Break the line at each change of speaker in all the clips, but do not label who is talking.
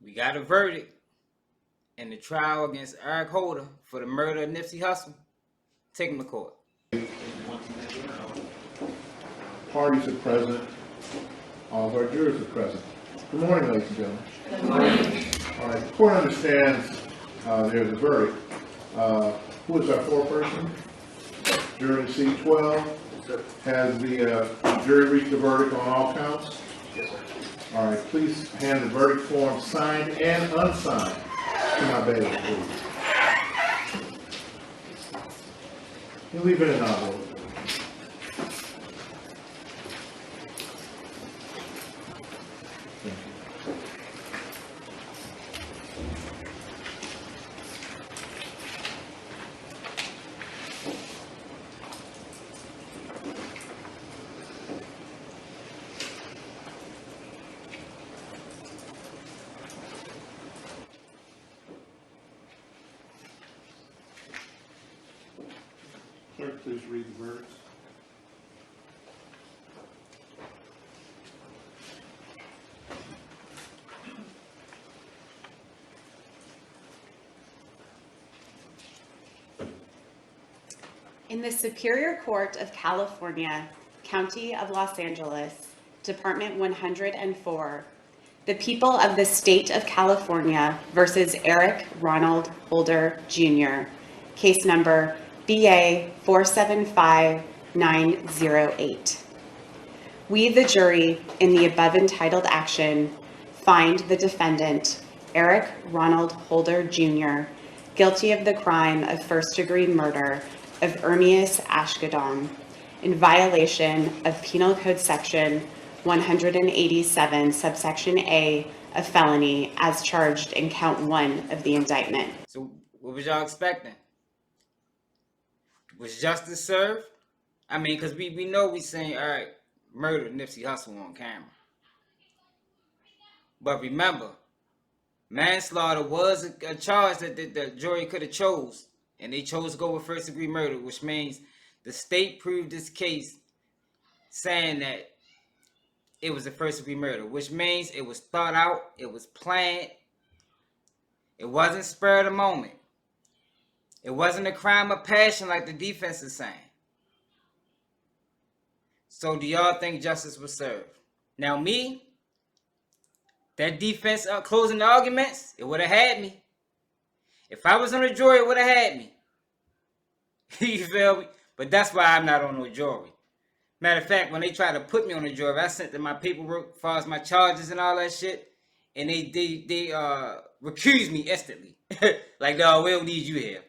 We got a verdict in the trial against Eric Holder for the murder of Nipsey Hussle. Take him to court.
Parties are present. All of our jurors are present. Good morning, ladies and gentlemen.
Good morning.
All right, the court understands there's a verdict. Who is our foreperson? Jury C12. Has the jury reached a verdict on all counts?
Yes, sir.
All right, please hand the verdict form signed and unsigned to my bailiff, please. You leave it in our vote. Clerk, please read the verdicts.
In the Superior Court of California, County of Los Angeles, Department 104, the people of the state of California versus Eric Ronald Holder Jr., case number BA 475908. We, the jury, in the above entitled action, find the defendant, Eric Ronald Holder Jr., guilty of the crime of first-degree murder of Ermias Ashkodon in violation of Penal Code Section 187, subsection A of felony as charged in count 1 of the indictment.
So what was y'all expecting? Was justice served? I mean, because we know we saying, all right, murdered Nipsey Hussle on camera. But remember, manslaughter was a charge that the jury could have chose. And they chose to go with first-degree murder, which means the state proved this case saying that it was a first-degree murder, which means it was thought out, it was planned, it wasn't spur of the moment. It wasn't a crime of passion like the defense is saying. So do y'all think justice was served? Now me, that defense closing the arguments, it would have had me. If I was on the jury, it would have had me. You feel me? But that's why I'm not on no jury. Matter of fact, when they tried to put me on the jury, I sent them my paperwork as far as my charges and all that shit. And they recused me instantly. Like, no, we don't need you here.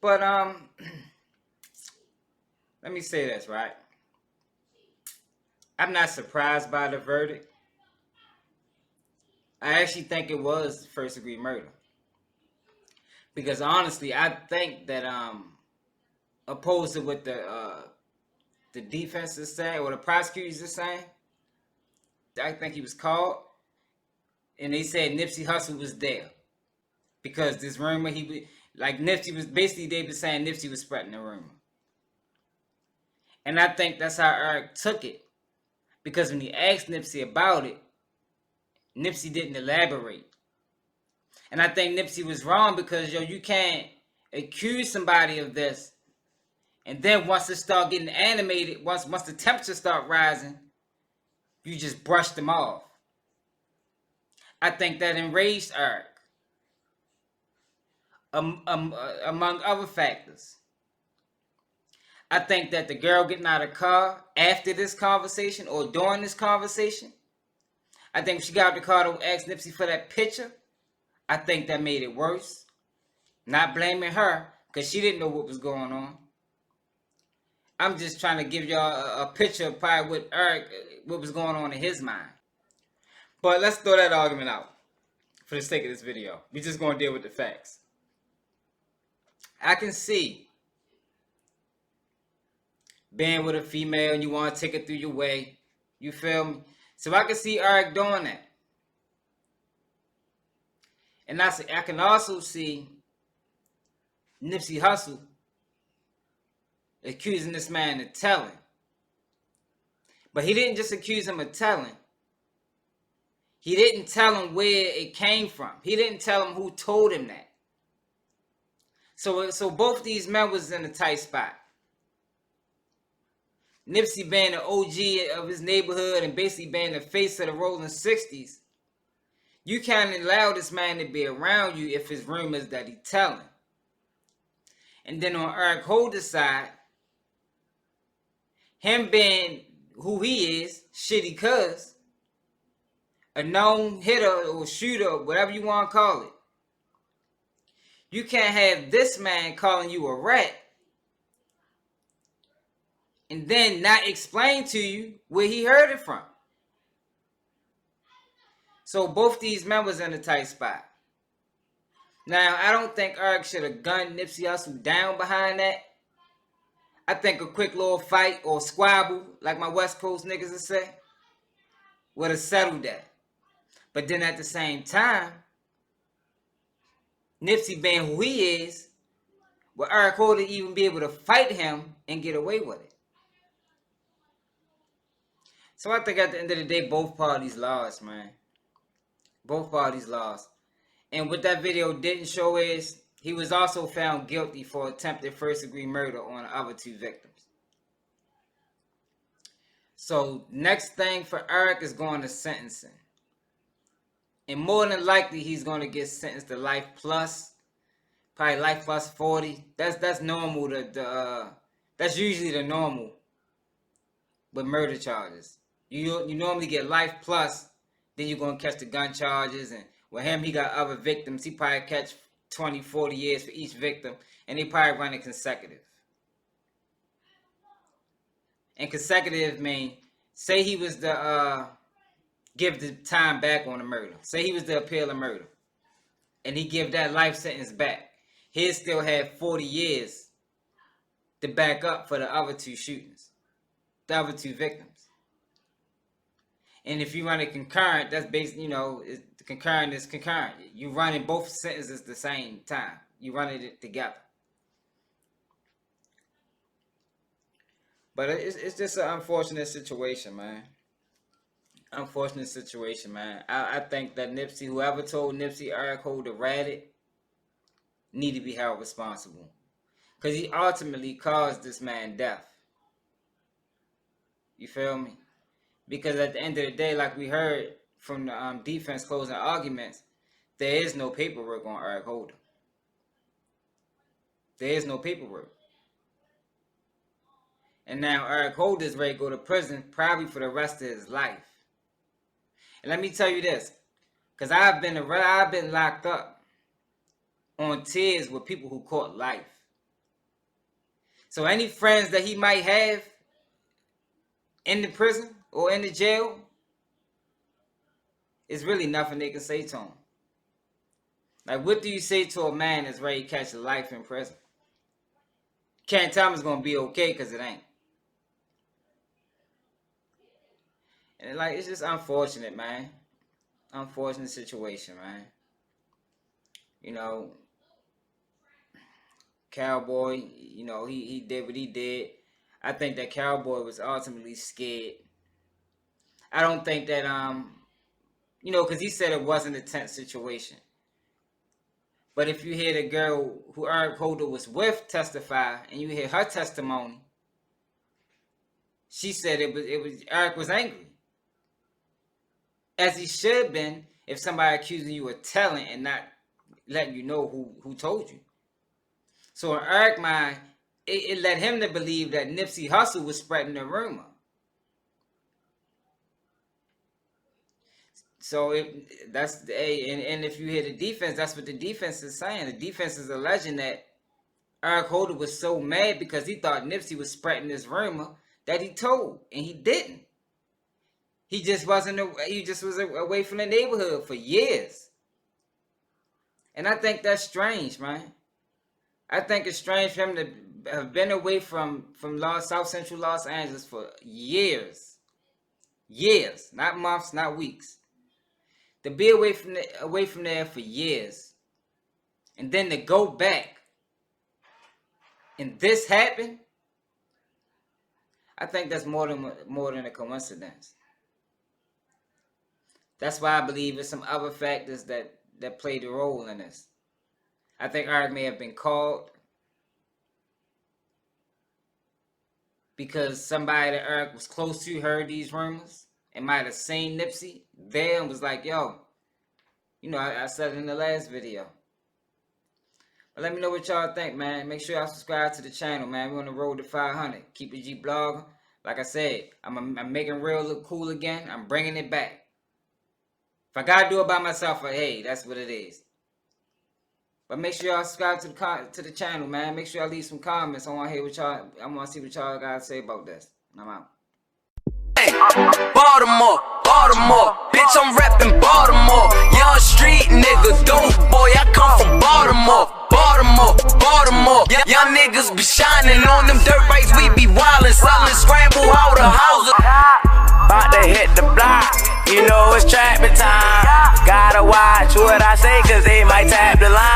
But let me say this, right? I'm not surprised by the verdict. I actually think it was first-degree murder. Because honestly, I think that opposed to what the defense is saying or the prosecutors are saying, I think he was called, and they said Nipsey Hussle was there because this rumor Nipsey was basically, they were saying Nipsey was spreading the rumor, and I think that's how Eric took it, because when he asked Nipsey about it, Nipsey didn't elaborate. And I think Nipsey was wrong because, you can't accuse somebody of this. And then once it start getting animated, once the temperature start rising, you just brush them off. I think that enraged Eric. Among other factors. I think that the girl getting out of the car after this conversation or during this conversation, I think when she got out of the car to ask Nipsey for that picture, I think that made it worse. Not blaming her, because she didn't know what was going on. I'm just trying to give y'all a picture of probably what was going on in his mind. But let's throw that argument out for the sake of this video. We're just going to deal with the facts. I can see being with a female and you want to take it through your way. You feel me? So I can see Eric doing that. And I can also see Nipsey Hussle accusing this man of telling. But he didn't just accuse him of telling. He didn't tell him where it came from. He didn't tell him who told him that. So both these men was in a tight spot. Nipsey being the OG of his neighborhood and basically being the face of the rolling 60s. You can't allow this man to be around you if it's rumors that he telling. And then on Eric Holder's side, him being who he is, shitty cuz, a known hitter or shooter, whatever you want to call it. You can't have this man calling you a rat and then not explain to you where he heard it from. So both these men was in a tight spot. Now, I don't think Eric should have gunned Nipsey Hussle down behind that. I think a quick little fight or squabble, like my West Coast niggas would say, would have settled that. But then at the same time, Nipsey being who he is, would Eric Holder even be able to fight him and get away with it? So I think at the end of the day, both parties lost, man. Both parties lost. And what that video didn't show is he was also found guilty for attempted first-degree murder on the other two victims. So next thing for Eric is going to sentencing. And more than likely, he's going to get sentenced to life plus, probably life plus 40. That's normal. That's usually the normal with murder charges. You normally get life plus, then you're going to catch the gun charges. And with him, he got other victims. He probably catch 20, 40 years for each victim. And they probably run it consecutive. And consecutive mean, say he was the, give the time back on the murder. Say he was the appeal of murder. And he give that life sentence back. He'll still have 40 years to back up for the other two shootings. The other two victims. And if you run it concurrent, that's basically, concurrent is concurrent. You running both sentences at the same time. You running it together. But it's just an unfortunate situation, man. Unfortunate situation, man. I think that Nipsey, whoever told Nipsey Eric Holder ratted, need to be held responsible. Because he ultimately caused this man death. You feel me? Because at the end of the day, like we heard from the defense closing arguments, there is no paperwork on Eric Holder. There is no paperwork. And now Eric Holder is ready to go to prison probably for the rest of his life. And let me tell you this, because I've been locked up on tiers with people who caught life. So any friends that he might have in the prison or in the jail, is really nothing they can say to him. Like, what do you say to a man that's ready to catch a life in prison? Can't tell him it's going to be okay because it ain't. And like, it's just unfortunate, man. Unfortunate situation, man. Cowboy, he did what he did. I think that Cowboy was ultimately scared. I don't think that, because he said it wasn't a tense situation. But if you hear the girl who Eric Holder was with testify, and you hear her testimony, she said it was Eric was angry. As he should have been if somebody accusing you of telling and not letting you know who told you. So in Eric's mind, it led him to believe that Nipsey Hussle was spreading the rumor. So and if you hear the defense, that's what the defense is saying. The defense is alleging that Eric Holder was so mad because he thought Nipsey was spreading this rumor that he told, and he didn't. He just was away from the neighborhood for years. And I think that's strange, man. I think it's strange for him to have been away from South Central Los Angeles for years. Years, not months, not weeks. To be away from there for years. And then to go back and this happened, I think that's more than a coincidence. That's why I believe there's some other factors that played a role in this. I think Eric may have been called because somebody that Eric was close to heard these rumors and might have seen Nipsey there and was like, yo, you know, I said it in the last video. But let me know what y'all think, man. Make sure y'all subscribe to the channel, man. We're on the road to 500. Keep it G blog. Like I said, I'm making real look cool again. I'm bringing it back. If I gotta do it by myself, hey, that's what it is. But make sure y'all subscribe to the channel, man. Make sure y'all leave some comments. I want to hear what y'all. I want to see what y'all gotta say about this. I'm out.
Hey, Baltimore, bitch, I'm rapping Baltimore. Young street nigga, dope boy, I come from Baltimore. Young niggas be shining on them dirt bikes, we be wildin', selling scramble all the houses. About to hit the block, you know it's trapping time. Gotta watch what I say, cause they might tap the line.